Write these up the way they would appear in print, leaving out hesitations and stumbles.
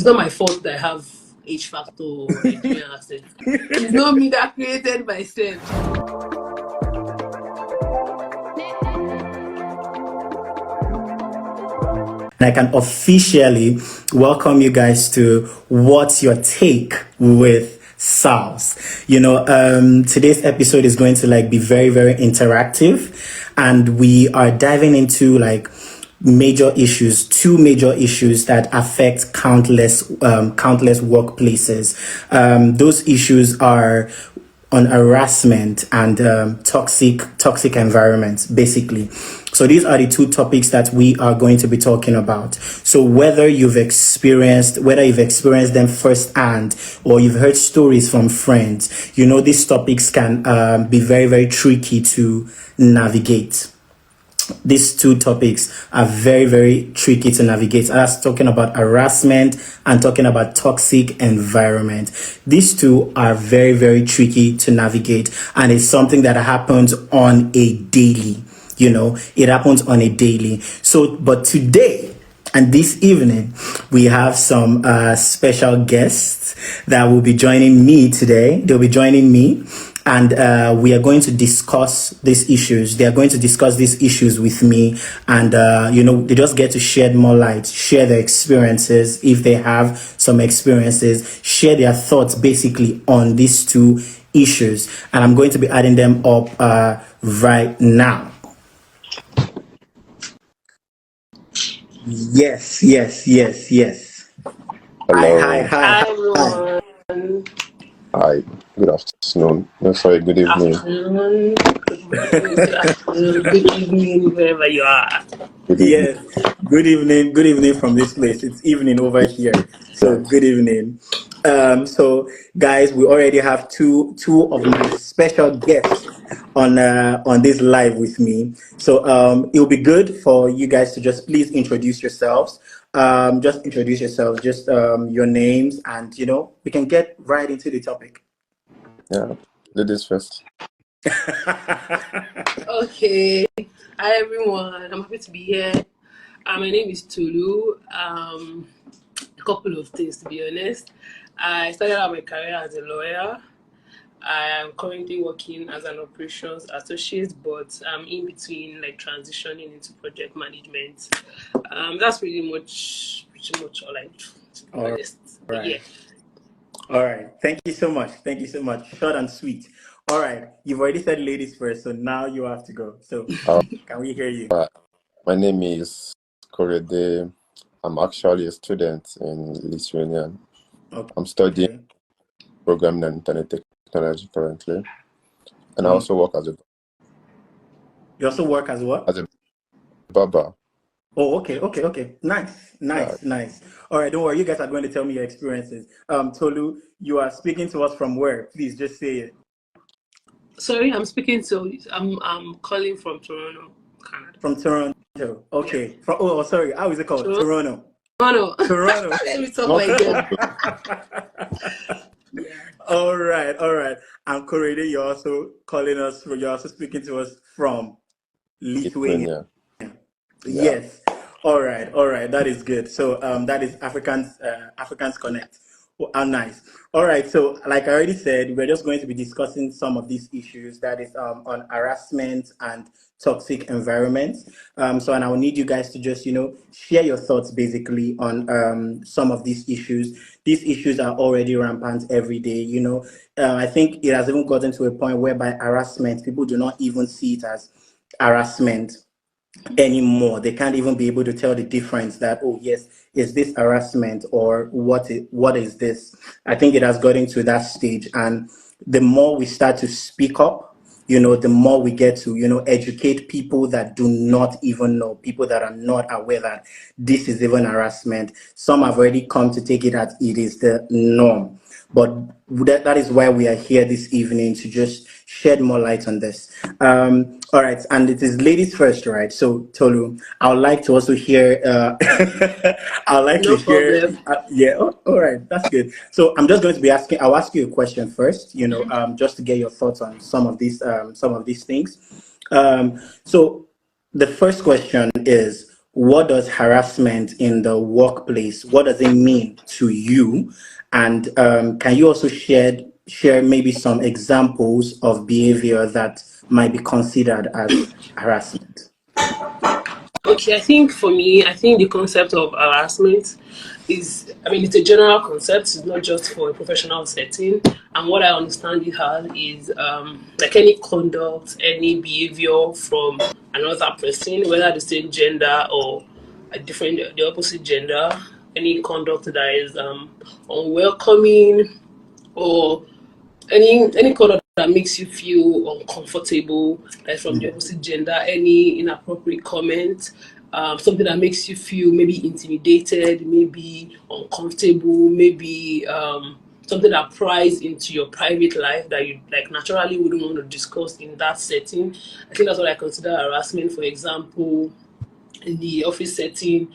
not my fault that I have H factor or Nigerian accent. It's not me that created myself. And I can officially welcome you guys to What's Your Take with Sals. Today's episode is going to be very, very interactive, and we are diving into major issues, two major issues that affect countless workplaces. Those issues are on harassment and toxic environments, basically. So these are the two topics that we are going to be talking about. So whether you've experienced them firsthand or you've heard stories from friends, these topics can be very, very tricky to navigate. These two topics are very, very tricky to navigate. That's talking about harassment and talking about toxic environment. These two are very, very tricky to navigate, and it's something that happens on a daily. It happens on a daily. So, but today and this evening, we have some special guests that will be joining me today. They'll be joining me. And we are going to discuss these issues. They are going to discuss these issues with me. And, they just get to shed more light, share their experiences if they have some experiences, share their thoughts basically on these two issues. And I'm going to be adding them up right now. Yes. Hello. Hi, everyone. Hi. Good afternoon. No, sorry. Good evening. Afternoon. Good evening, wherever you are. Yes. Good evening. Good evening from this place. It's evening over here. So good evening. So guys, we already have two of my special guests on this live with me. So it'll be good for you guys to just please introduce yourselves. Just introduce yourselves, just your names, and we can get right into the topic. Yeah, ladies first. Okay. Hi everyone. I'm happy to be here. My name is Tolu. A couple of things, to be honest. I started out my career as a lawyer. I am currently working as an operations associate, but I'm in between transitioning into project management. That's pretty much all I do, to be honest. Right. Yeah. All right. Thank you so much. Short and sweet. All right. You've already said ladies first, so now you have to go. So can we hear you? My name is Korede. I'm actually a student in Lithuania. Okay. I'm studying programming and internet technology currently. And I also work as a... You also work as what? As a barber. Oh, okay. Nice. All right, don't worry. You guys are going to tell me your experiences. Tolu, you are speaking to us from where? Please just say it. Sorry, I'm calling from Toronto, Canada. From Toronto. Okay. Yeah. Sorry. How is it called? Toronto. Toronto. Let me talk like that. Yeah. All right. And Korede, you're also speaking to us from Lithuania. Yes. All right. That is good. So that is Africans Connect. Oh, nice. All right. So like I already said, we're just going to be discussing some of these issues that is on harassment and toxic environments. So and I will need you guys to just share your thoughts basically on some of these issues. These issues are already rampant every day. I think it has even gotten to a point whereby harassment, people do not even see it as harassment anymore. They can't even be able to tell the difference that, oh yes, is this harassment or what is this? I think it has gotten to that stage, and the more we start to speak up, the more we get to educate people that do not even know, people that are not aware that this is even harassment. Some have already come to take it as it is the norm. But that is why we are here this evening, to just shed more light on this. All right, and it is ladies first, right? So Tolu, I would like to also hear. All right, that's good. So I'm just going to be asking. I'll ask you a question first. Just to get your thoughts on some of these things. So the first question is: what does harassment in the workplace, what does it mean to you? And can you also share maybe some examples of behavior that might be considered as harassment? Okay, I think for me, I think the concept of harassment is, I mean, it's a general concept. It's not just for a professional setting. And what I understand it as is like any conduct, any behavior from another person, whether the same gender or a different, the opposite gender, any conduct that is unwelcoming or any color that makes you feel uncomfortable, like from the opposite gender, any inappropriate comment, something that makes you feel maybe intimidated, maybe uncomfortable, maybe something that pries into your private life that you like naturally wouldn't want to discuss in that setting. I think that's what I consider harassment. For example, in the office setting,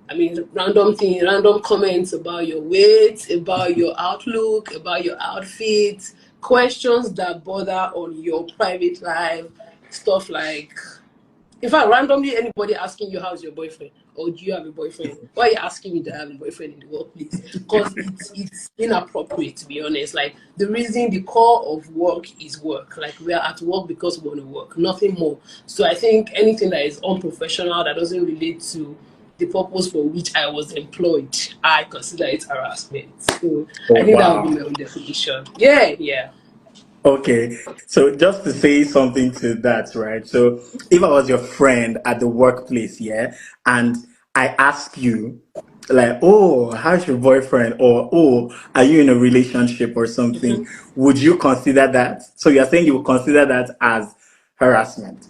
I mean, random comments about your weight, about your outlook, about your outfit, questions that bother on your private life, stuff like, in fact, randomly anybody asking you how's your boyfriend or do you have a boyfriend? Why are you asking me to have a boyfriend in the workplace? Because it's inappropriate, to be honest. Like the reason the core of work is work. Like we are at work because we want to work, nothing more. So I think anything that is unprofessional that doesn't relate to the purpose for which I was employed, I consider it harassment. So Oh, I think that would be wow. my own definition. Yeah, yeah. Okay, so just to say something to that, right? So if I was your friend at the workplace, yeah, and I ask you, like, oh, how's your boyfriend? Or, oh, are you in a relationship or something? Would you consider that? So you're saying you would consider that as harassment?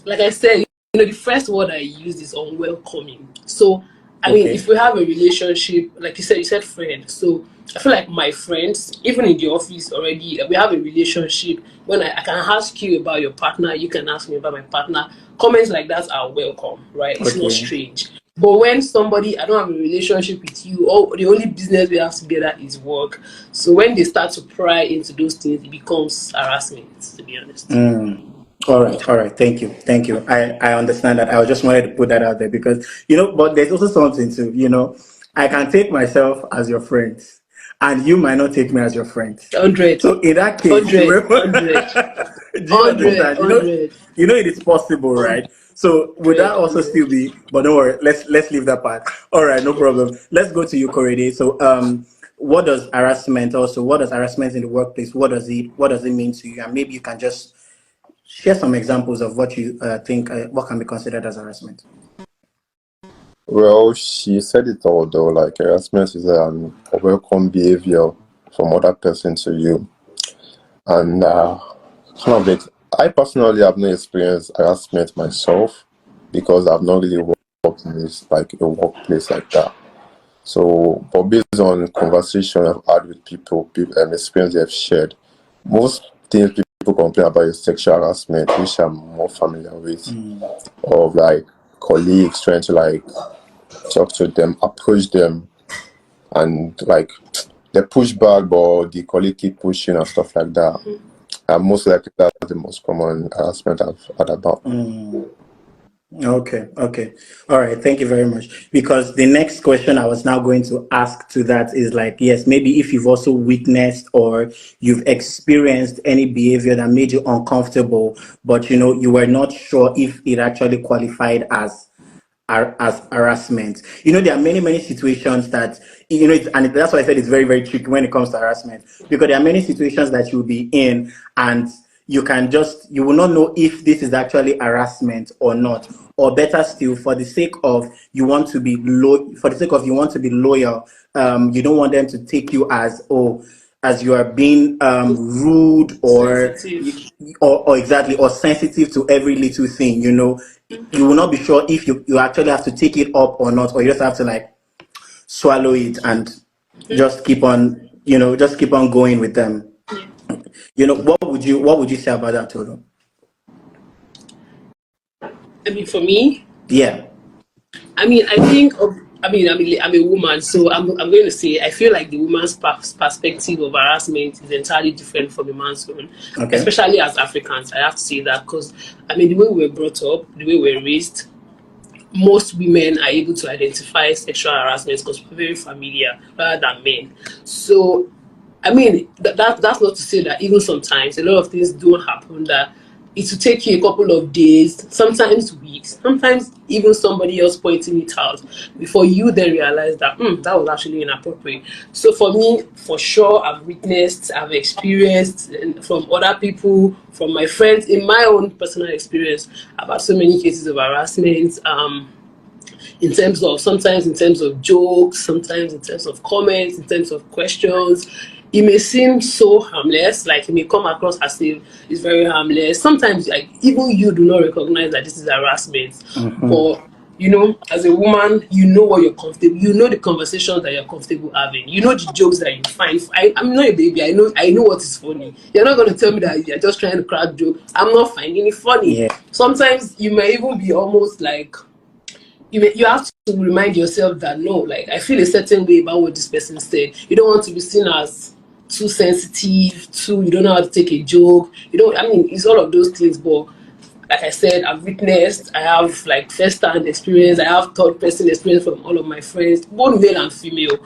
Like I said, the first word I used is unwelcoming. So, I mean, if Okay, we have a relationship, like you said friend. So, I feel like my friends, even in the office already, we have a relationship. When I can ask you about your partner, you can ask me about my partner. Comments like that are welcome, right? It's not okay. strange. But when somebody, I don't have a relationship with you, or the only business we have together is work. So when they start to pry into those things, it becomes harassment, to be honest. Mm. All right. Thank you. Thank you. I understand that. I just wanted to put that out there because, but there's also something to, I can take myself as your friend and you might not take me as your friend. 100, So in that case, 100, 100, do you understand? 100. It is possible, right? So would that 100, also still 100. be, but don't worry, let's leave that part. All right, no problem. Let's go to you, Korede. So what does harassment in the workplace, what does it mean to you? And maybe you can just share some examples of what you think what can be considered as harassment. Well, she said it all though, like harassment is a welcome behavior from other person to you. And kind of it, I personally have no experience harassment myself because I've not really worked in this like a workplace like that. So, but based on conversation I've had with people and experience they've shared, most things people complain about is sexual harassment, which I'm more familiar with, of like colleagues trying to like talk to them, approach them, and like they push back, but the colleague keep pushing and stuff like that. And most likely that's the most common harassment I've heard about. Okay, okay. All right, thank you very much. Because the next question I was now going to ask to that is like, yes, maybe if you've also witnessed or you've experienced any behavior that made you uncomfortable, but you were not sure if it actually qualified as harassment. There are many, many situations that, and that's why I said it's very, very tricky when it comes to harassment, because there are many situations that you'll be in and you will not know if this is actually harassment or not. Or better still, for the sake of you want to be loyal, you don't want them to take you as you are being rude Sensitive. or exactly or sensitive to every little thing. You will not be sure if you actually have to take it up or not, or you just have to like swallow it and just keep on going with them. Yeah. What would you say about that, Toto? I mean, for me, Yeah. I mean, I think of, I'm a woman, so I'm going to say I feel like the woman's perspective of harassment is entirely different from a man's own, Okay. especially as Africans. I have to say that because, I mean, the way we were brought up, the way we were raised, most women are able to identify sexual harassment because we're very familiar rather than men. So I mean, that's not to say that even sometimes a lot of things don't happen, that it will take you a couple of days, sometimes weeks, sometimes even somebody else pointing it out before you then realize that that was actually inappropriate. So for me, for sure, I've witnessed, I've experienced, and from other people, from my friends, in my own personal experience, I've had so many cases of harassment. In terms of, sometimes in terms of jokes, sometimes in terms of comments, in terms of questions. It may seem so harmless, like it may come across as if it's very harmless. Sometimes, like, even you do not recognize that this is harassment. But you know, as a woman, you know what you're comfortable. You know the conversations that you're comfortable having. You know the jokes that you find. I'm not a baby. I know what is funny. You're not going to tell me that you're just trying to crack jokes. I'm not finding it funny. Yeah. Sometimes you may even be almost like, you have to remind yourself that no, like, I feel a certain way about what this person said. You don't want to be seen as too sensitive, you don't know how to take a joke. You don't, I mean, it's all of those things, but like I said, I've witnessed, I have like first-hand experience, I have third-person experience from all of my friends, both male and female.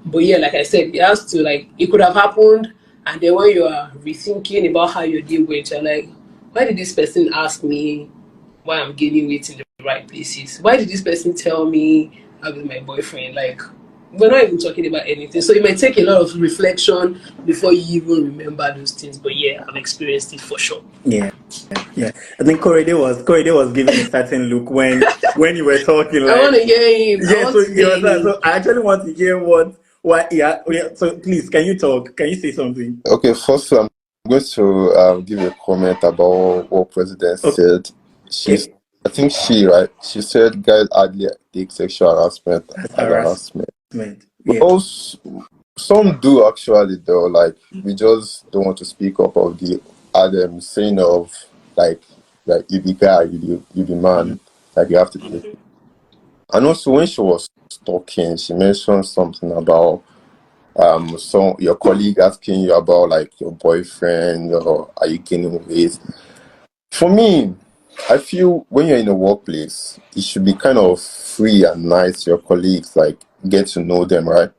But yeah, like I said, it has to, like, it could have happened, and then when you are rethinking about how your day went, you're like, why did this person ask me why I'm gaining weight in the right places? Why did this person tell me I'm with my boyfriend? Like, we're not even talking about anything. So it might take a lot of reflection before you even remember those things. But yeah, I've experienced it for sure. Yeah. Yeah. I think Korede was giving a certain look when you were talking, I want like, to hear him. I yeah, want so to you hear understand. him. So I actually want to hear what yeah, yeah. So please, can you talk? Can you say something? Okay, first I'm going to give a comment about what President said. She's, Okay. I think right? She said guys hardly take sexual harassment That's as harassment. harassment. Yeah. Well, some do actually though. Like we just don't want to speak up of the Adam saying of like you be guy, you be man, like you have to take it. And also when she was talking, she mentioned something about so your colleague asking you about like your boyfriend or are you gaining weight. For me, I feel when you're in a workplace, it should be kind of free and nice to your colleagues, like get to know them, right?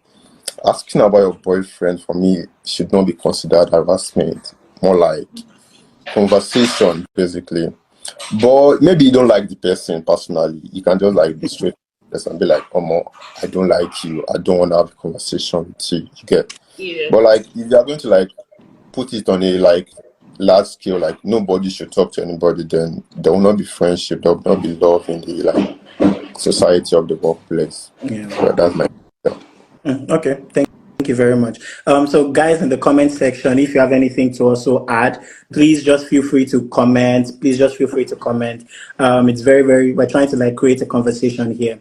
Asking about your boyfriend for me should not be considered harassment, more like conversation, basically. But maybe you don't like the person personally. You can just like be straight with the person and be like, "Oh, I don't like you. I don't want to have a conversation with you." You get. Yeah. But like, if you are going to like put it on a like large scale, like nobody should talk to anybody, then there will not be friendship. There will not be love in the like society of the workplace. Yeah. So that's my. Okay. Thank you very much. So guys, in the comment section, if you have anything to also add, please just feel free to comment. Please just feel free to comment. It's we're trying to like create a conversation here.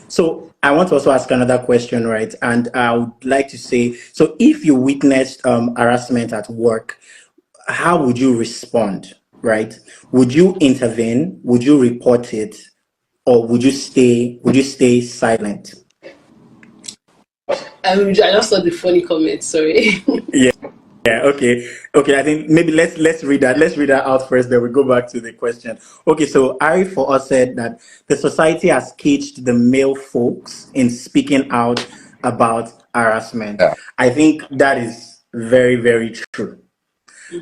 So I want to also ask another question, right? And I would like to say, so if you witnessed harassment at work, how would you respond, right? Would you intervene? Would you report it? Or would you stay silent? I just saw the funny comment, sorry. Yeah. Yeah, okay. Okay, I think maybe let's read that. Let's read that out first, then we go back to the question. Okay, so Ari for us said that the society has caged the male folks in speaking out about harassment. Yeah. I think that is very, very true.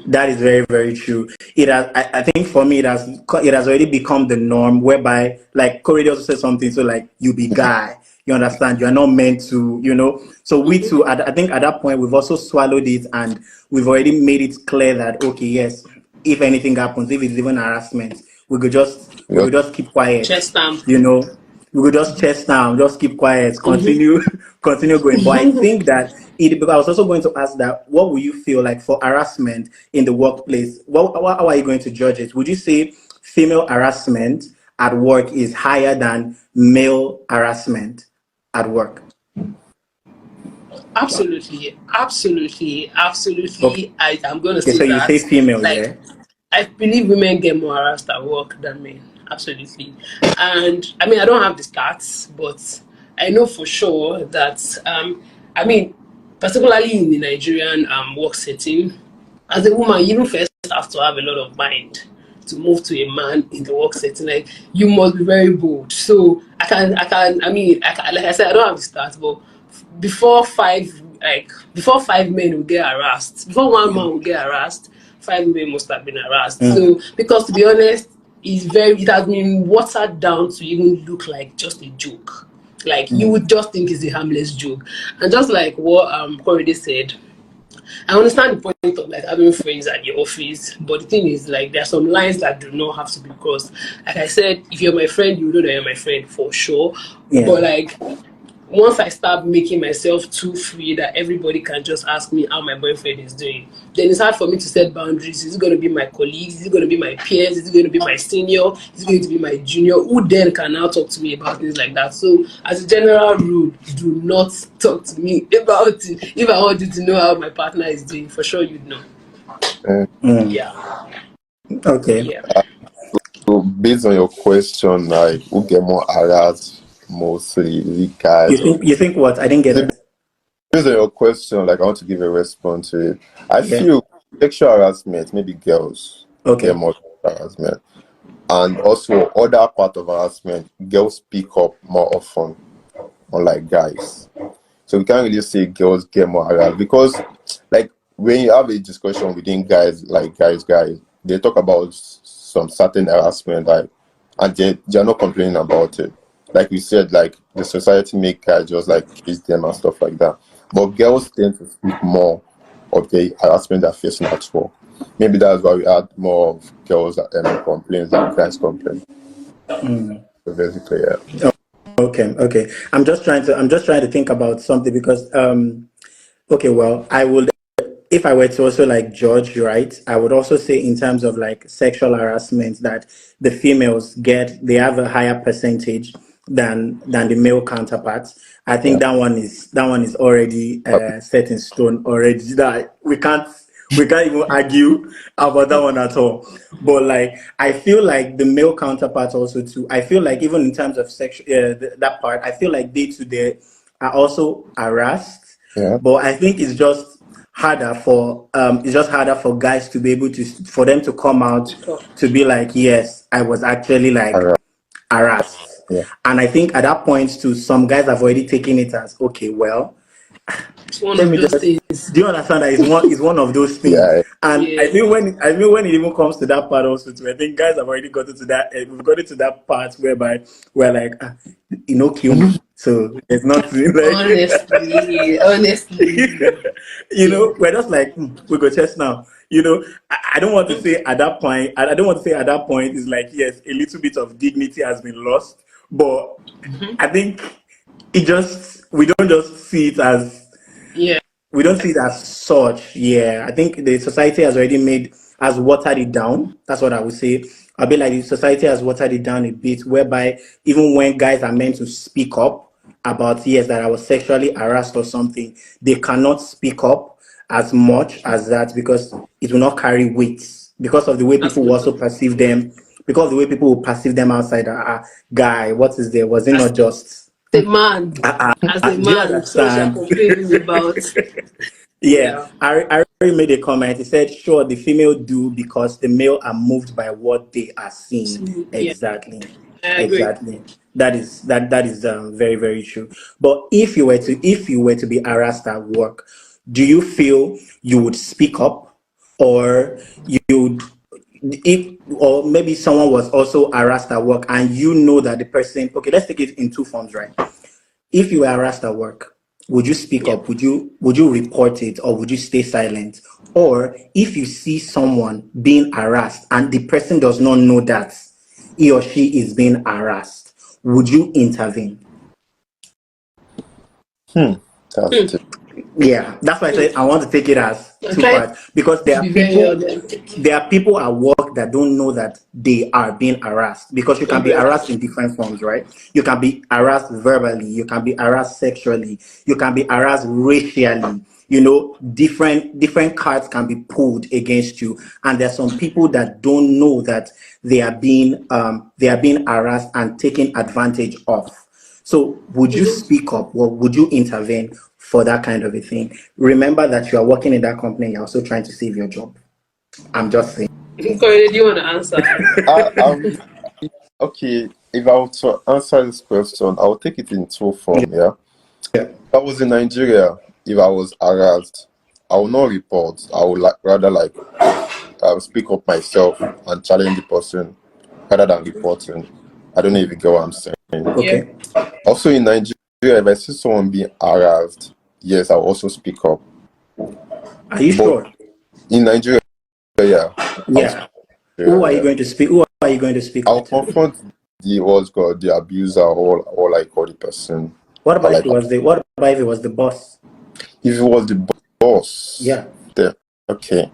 That is very, very true. It has, I think for me, it has already become the norm whereby, like Corey also said something, so like you be guy, you understand, you are not meant to, So we too, I think at that point we've also swallowed it and we've already made it clear that okay, yes, if anything happens, if it's even harassment, we could just we Yes. could just keep quiet, Chest stamp. you know we could just chest down, just keep quiet, continue, continue going. But I think that because I was also going to ask that, what would you feel like for harassment in the workplace? How are you going to judge it? Would you say female harassment at work is higher than male harassment at work? Absolutely, absolutely, Okay, absolutely. I'm going to so say you that. say female, Like, yeah? I believe women get more harassed at work than men. Absolutely. And I mean, I don't have the stats, but I know for sure that, I mean, particularly in the Nigerian work setting, as a woman, you even first have to have a lot of mind to move to a man in the work setting. Like, you must be very bold. So like I said, I don't have the stats, but before five men will get harassed, before one man will get harassed, five women must have been harassed. So, because to be honest, it has been watered down to even look like just a joke. Like, you would just think it's a harmless joke. And just like what Korede said, I understand the point of like having friends at your office, but the thing is, like, there are some lines that do not have to be crossed. Like I said, if you're my friend, you know that you're my friend for sure. Yeah. But like, once I start making myself too free that everybody can just ask me how my boyfriend is doing, then it's hard for me to set boundaries. Is it going to be my colleagues? Is it going to be my peers? Is it going to be my senior? Is it going to be my junior? Who then can now talk to me about things like that? So, as a general rule, do not talk to me about it. If I want you to know how my partner is doing, for sure you'd know. Yeah. Okay. Yeah. So based on your question, like who get more harassed mostly, is it guys or You think what? I didn't get that. based on your question, like I want to give a response to it. I Yeah. feel sexual harassment, maybe girls Okay. get more harassment. And also other part of harassment, girls speak up more often, unlike guys. So we can't really say girls get more harassed because like when you have a discussion within guys, like guys, they talk about some certain harassment, like, and they're not complaining about it. Like we said, like the society make guys just like kiss them and stuff like that. But girls tend to speak more of the harassment they're facing at work. Maybe that's why we had more of girls that complaints than guys complain. So basically, yeah. Okay. I'm just trying to think about something because okay, well, I would, if I were to also like judge, right, I would also say in terms of like sexual harassment that the females they have a higher percentage than the male counterparts. I think Yeah. that one is already set in stone already. That we can't even argue about that one at all. But like, I feel like the male counterparts also too. I feel like even in terms of sexual that part, I feel like they are also harassed. Yeah. But I think it's just harder for guys to be able to for them to come out to be like, yes, I was actually like Harassed. harassed. Yeah. And I think at that point too, some guys have already taken it as okay, well, It's one let of me those just, things. do you understand that it's one of those things. Yeah. And Yeah. I mean when it even comes to that part also too, I think guys have already gotten to that we've got to that part whereby we're like kill me. So there's nothing like Honestly. Yeah. we're just like we go chest now. I don't want to say at that point. I don't want to say at that point is like yes, a little bit of dignity has been lost, but I think we don't just see it as Yeah. we don't see it as such. Yeah, I think the society has watered it down. That's what I would say. A bit like the society has watered it down a bit, whereby even when guys are meant to speak up about yes that I was sexually harassed or something, they cannot speak up as much as that because it will not carry weight because of the way people will also Absolutely. perceive them. Because of the way people will perceive them outside, guy, what is there? Was it not just? A man, as a Do you man, so shall understand? complaining about. Yeah, Yeah. I already made a comment. He said, sure, the female do because the male are moved by what they are seeing. Yeah, Exactly. I agree. Exactly. That is very, very true. But if you were to be harassed at work, do you feel you would speak up or you'd if or maybe someone was also harassed at work and you know that the person okay, let's take it in two forms, right? If you were harassed at work, would you speak Yeah. up? Would you report it or would you stay silent? Or if you see someone being harassed and the person does not know that he or she is being harassed, would you intervene? That's it. Yeah, that's why I said I want to take it as I'm two trying parts because to be very authentic. there are people at work that don't know that they are being harassed because you can be Very. harassed in different forms, right? You can be harassed verbally, you can be harassed sexually, you can be harassed racially. Different cards can be pulled against you, and there's some people that don't know that they are being harassed and taken advantage of. So, would you speak up or would you intervene for that kind of a thing? Remember that you are working in that company, you're also trying to save your job. I'm just saying. Korede, do you want to answer? Um, okay, if I were to answer this question, I would take it in two form, yeah? Yeah. If I was in Nigeria, if I was harassed, I would not report. I would rather speak up myself and challenge the person rather than reporting. I don't know if you get what I'm saying. Yeah. Okay. Also in Nigeria, if I see someone being harassed, yes, I'll also speak up. Are you But sure? in Nigeria, yeah, I'll Yeah. speak. Who are you Yeah. going to speak? Who are you going to speak I'll up to? confront the abuser or like call the person. What Or about if like it was the boss? if it was the boss, Yeah. then okay.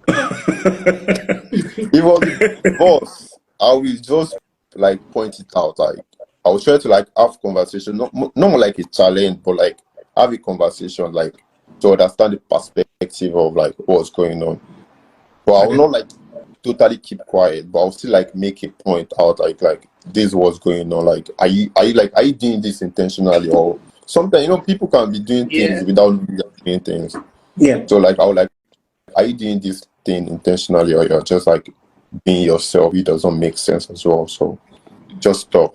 If it was the boss, I will just like point it out. Like I will try to like have conversation, not more like a challenge, but like have a conversation, like to understand the perspective of like what's going on. But I will not like totally keep quiet, but I'll still like make a point out like this was going on. Like are you doing this intentionally, or sometimes people can be doing things Yeah. without really doing things. Yeah. So like I would like, are you doing this thing intentionally, or you're just like being yourself? It doesn't make sense as well. So just stop.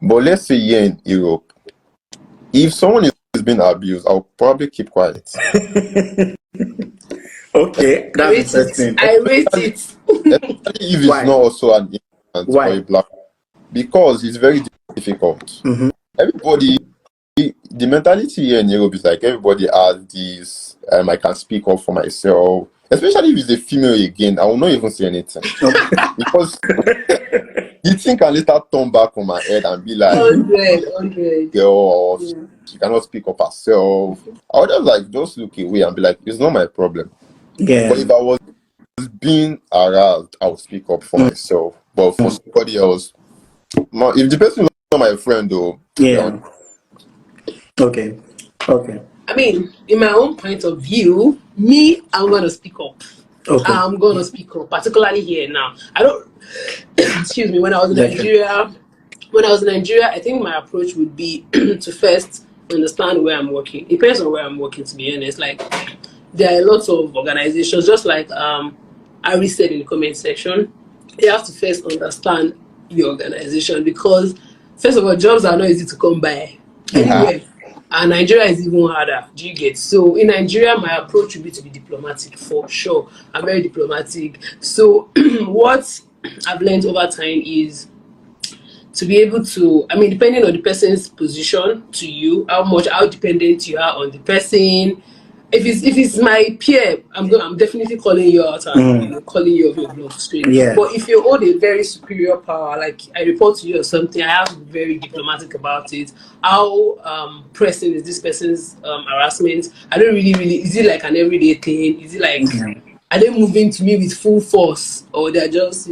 But let's say here in Europe, if someone is being abused, I'll probably keep quiet. Okay, I that's rate it. interesting. I rate it. Especially if it's Why? not also an immigrant or Why? a black, because it's very difficult. Mm-hmm. Everybody, the mentality here in Europe is like everybody has this. I can speak up for myself. Especially if it's a female again, I will not even say anything because the thing can later turn back on my head and be like, 100. girl, or Yeah. she cannot speak up herself. I would just look away and be like, it's not my problem. But Yeah. if I was being harassed, I would speak up for myself. But for somebody else, if the person is not my friend, though, Yeah. Okay. Okay. I mean, in my own point of view, I'm gonna speak up. Okay. I'm gonna speak up, particularly here now. I don't. Excuse me. When I was in Okay. Nigeria, I think my approach would be to first understand where I'm working. It depends on where I'm working, to be honest. Like, there are lots of organizations, just like Ari said in the comment section. You have to first understand your organization, because first of all, jobs are not easy to come by anywhere. And Nigeria is even harder. Do you get? So in Nigeria, my approach would be to be diplomatic, for sure. I'm very diplomatic. So what I've learned over time is to be able to, I mean, depending on the person's position to you, how dependent you are on the person. If it's my peer, I'm definitely calling you out and calling you off your block straight. Yeah. But if you hold a very superior power, like I report to you or something, I have to be very diplomatic about it. How pressing is this person's harassment? I don't really. Is it like an everyday thing? Is it like, are they moving to me with full force, or they're just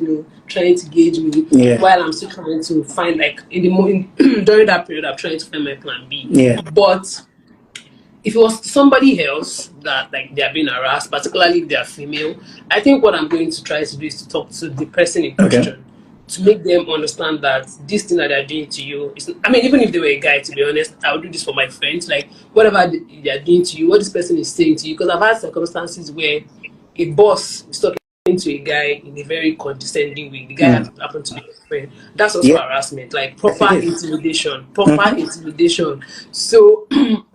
trying to gauge me while I'm still trying to find, like, in the morning during that period I'm trying to find my plan B. Yeah. But if it was somebody else that, like, they're being harassed, particularly if they're female, I think what I'm going to try to do is to talk to the person in question to make them understand that this thing that they're doing to you is, I mean, even if they were a guy, to be honest, I would do this for my friends. Like, whatever they're doing to you, what this person is saying to you, because I've had circumstances where a boss is talking to a guy in a very condescending way. The guy happened to be a friend. That's also harassment, like proper intimidation. So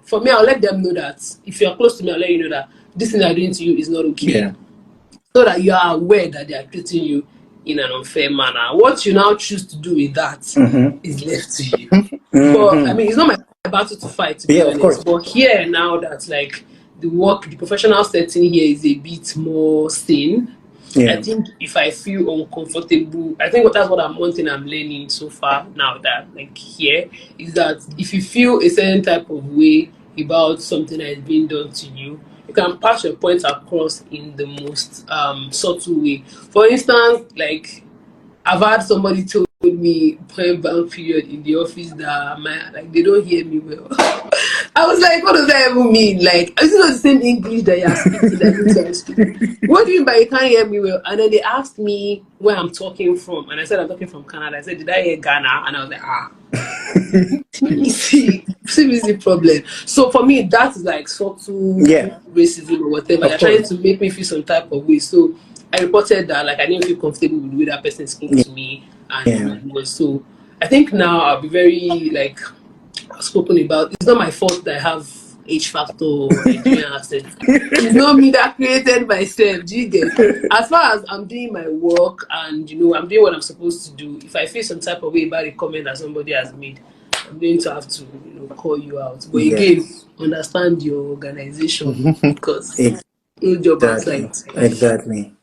for me, I'll let them know that if you're close to me, I'll let you know that this thing they're doing to you is not okay. Yeah. So that you are aware that they are treating you in an unfair manner. What you now choose to do with that is left to you. But I mean, it's not my battle to fight, to be honest. Of course. But here now that, like, the professional setting here is a bit more sane. I think if I feel uncomfortable, I think that's one thing I'm learning so far now, that, like, here, is that if you feel a certain type of way about something that is being done to you, you can pass your points across in the most subtle way. For instance, like, I've had somebody told me point blank period in the office that they don't hear me well. I was like, what does that even mean? Like, is it not the same English that you're speaking that you can speak? What do you mean by you can't hear me well? And then they asked me where I'm talking from, and I said I'm talking from Canada. I said, did I hear Ghana? And I was like, easy problem. So for me, that is like subtle racism or whatever. They're trying to make me feel some type of way. So I reported that like I didn't feel comfortable with the way that person spoke to me, and Yeah. it was so. I think now I'll be very like spoken about. It's not my fault that I have H factor or Nigerian accent. It's not me that created myself. Do you get? As far as I'm doing my work and I'm doing what I'm supposed to do, if I feel some type of way about a comment that somebody has made, I'm going to have to call you out. But again, Yes. understand your organization because no job Exactly. outside. Exactly.